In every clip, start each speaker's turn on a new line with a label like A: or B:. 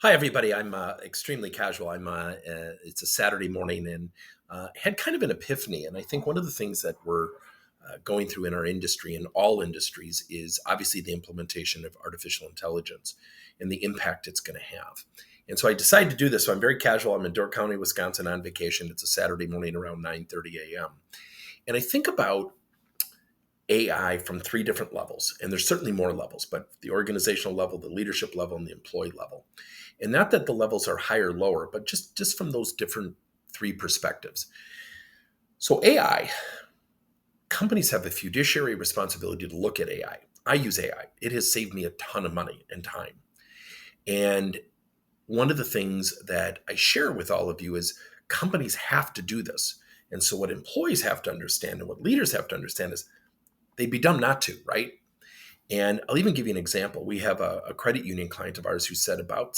A: Hi, everybody. I'm extremely casual. It's a Saturday morning and had kind of an epiphany. And I think one of the things that we're going through in our industry and all industries is obviously the implementation of artificial intelligence and the impact it's going to have. And so I decided to do this. So I'm very casual. I'm in Door County, Wisconsin on vacation. It's a Saturday morning around 9:30 a.m. And I think about AI from three different levels. And there's certainly more levels, but the organizational level, the leadership level, and the employee level. And not that the levels are higher or lower, but just from those different three perspectives. So AI, companies have a fiduciary responsibility to look at AI. I use AI. It has saved me a ton of money and time. And one of the things that I share with all of you is companies have to do this. And so what employees have to understand and what leaders have to understand is they'd be dumb not to, right? And I'll even give you an example. We have a credit union client of ours who said I'd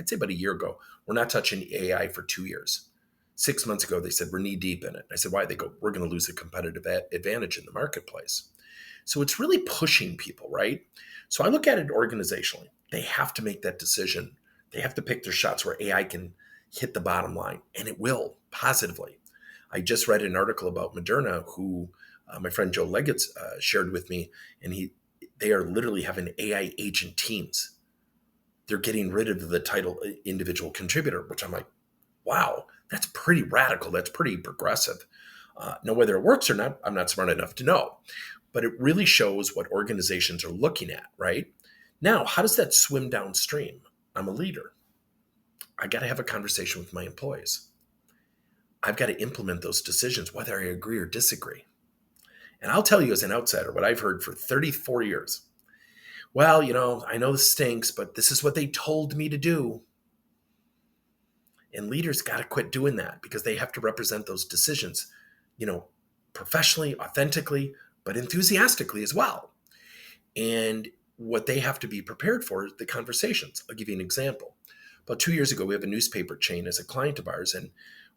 A: say about a year ago, we're not touching AI for 2 years. 6 months ago, they said, we're knee deep in it. I said, why? They go, we're going to lose a competitive advantage in the marketplace. So it's really pushing people, right? So I look at it organizationally. They have to make that decision. They have to pick their shots where AI can hit the bottom line, and it will positively. I just read an article about Moderna, who my friend Joe Leggett shared with me, and they are literally having AI agent teams. They're getting rid of the title individual contributor, which I'm like, wow, that's pretty radical. That's pretty progressive. Now, whether it works or not, I'm not smart enough to know. But it really shows what organizations are looking at, right? Now, how does that swim downstream? I'm a leader. I got to have a conversation with my employees. I've got to implement those decisions, whether I agree or disagree. And I'll tell you as an outsider what I've heard for 34 years. Well, I know this stinks, but this is what they told me to do. And leaders got to quit doing that because they have to represent those decisions, you know, professionally, authentically, but enthusiastically as well. And what they have to be prepared for is the conversations. I'll give you an example. About 2 years ago, we have a newspaper chain as a client of ours, and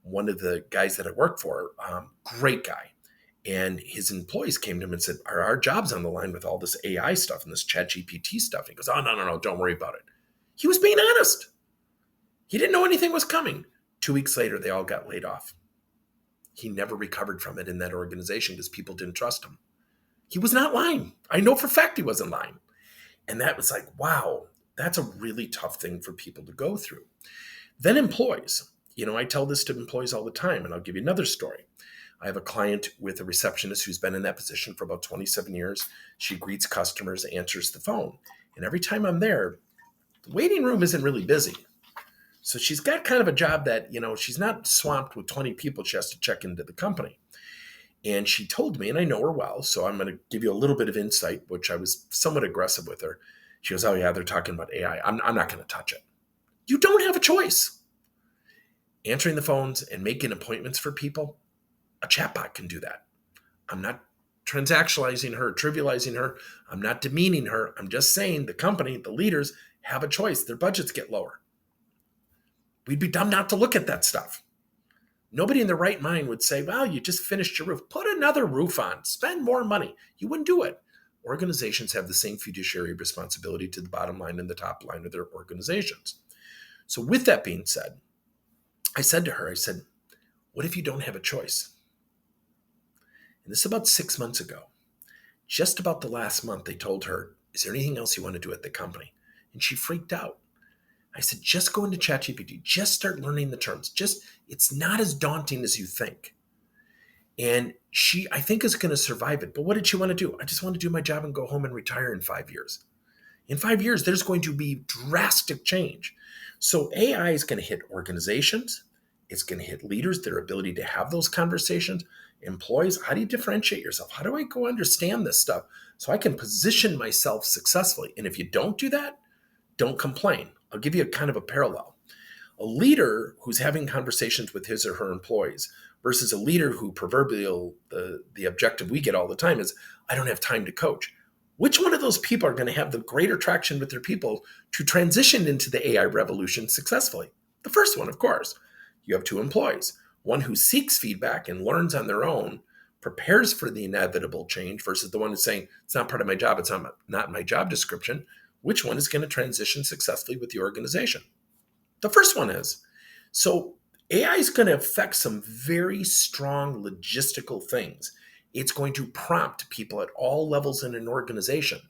A: one of the guys that I work for, great guy, and his employees came to him and said, are our jobs on the line with all this AI stuff and this chat GPT stuff? He goes, oh, no, don't worry about it. He was being honest. He didn't know anything was coming. 2 weeks later, they all got laid off. He never recovered from it in that organization because people didn't trust him. He was not lying. I know for a fact he wasn't lying. And that was like, wow, that's a really tough thing for people to go through. Then employees. I tell this to employees all the time, and I'll give you another story. I have a client with a receptionist who's been in that position for about 27 years. She greets customers, answers the phone. And every time I'm there, the waiting room isn't really busy. So she's got kind of a job that, she's not swamped with 20 people she has to check into the company. And she told me, and I know her well, so I'm going to give you a little bit of insight, which I was somewhat aggressive with her. She goes, oh yeah, they're talking about AI. I'm not going to touch it. You don't have a choice. Answering the phones and making appointments for people, a chatbot can do that. I'm not transactionalizing her, trivializing her. I'm not demeaning her. I'm just saying the company, the leaders have a choice. Their budgets get lower. We'd be dumb not to look at that stuff. Nobody in their right mind would say, well, you just finished your roof. Put another roof on. Spend more money. You wouldn't do it. Organizations have the same fiduciary responsibility to the bottom line and the top line of their organizations. So with that being said, I said to her, what if you don't have a choice? And this is about 6 months ago. Just about the last month, they told her, is there anything else you want to do at the company? And she freaked out. I said, just go into ChatGPT. Just start learning the terms. It's not as daunting as you think. And she, I think, is going to survive it. But what did she want to do? I just want to do my job and go home and retire in 5 years. In 5 years, there's going to be drastic change. So AI is going to hit organizations. It's going to hit leaders, their ability to have those conversations. Employees, how do you differentiate yourself? How do I go understand this stuff so I can position myself successfully? And if you don't do that, don't complain. I'll give you a kind of a parallel. A leader who's having conversations with his or her employees versus a leader who proverbial, the objective we get all the time is, I don't have time to coach. Which one of those people are going to have the greater traction with their people to transition into the AI revolution successfully? The first one, of course. You have two employees, one who seeks feedback and learns on their own, prepares for the inevitable change versus the one who's saying, it's not part of my job, it's not my job description. Which one is going to transition successfully with the organization? The first one is, so AI is going to affect some very strong logistical things. It's going to prompt people at all levels in an organization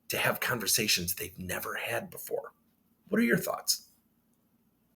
A: to have conversations they've never had before. What are your thoughts?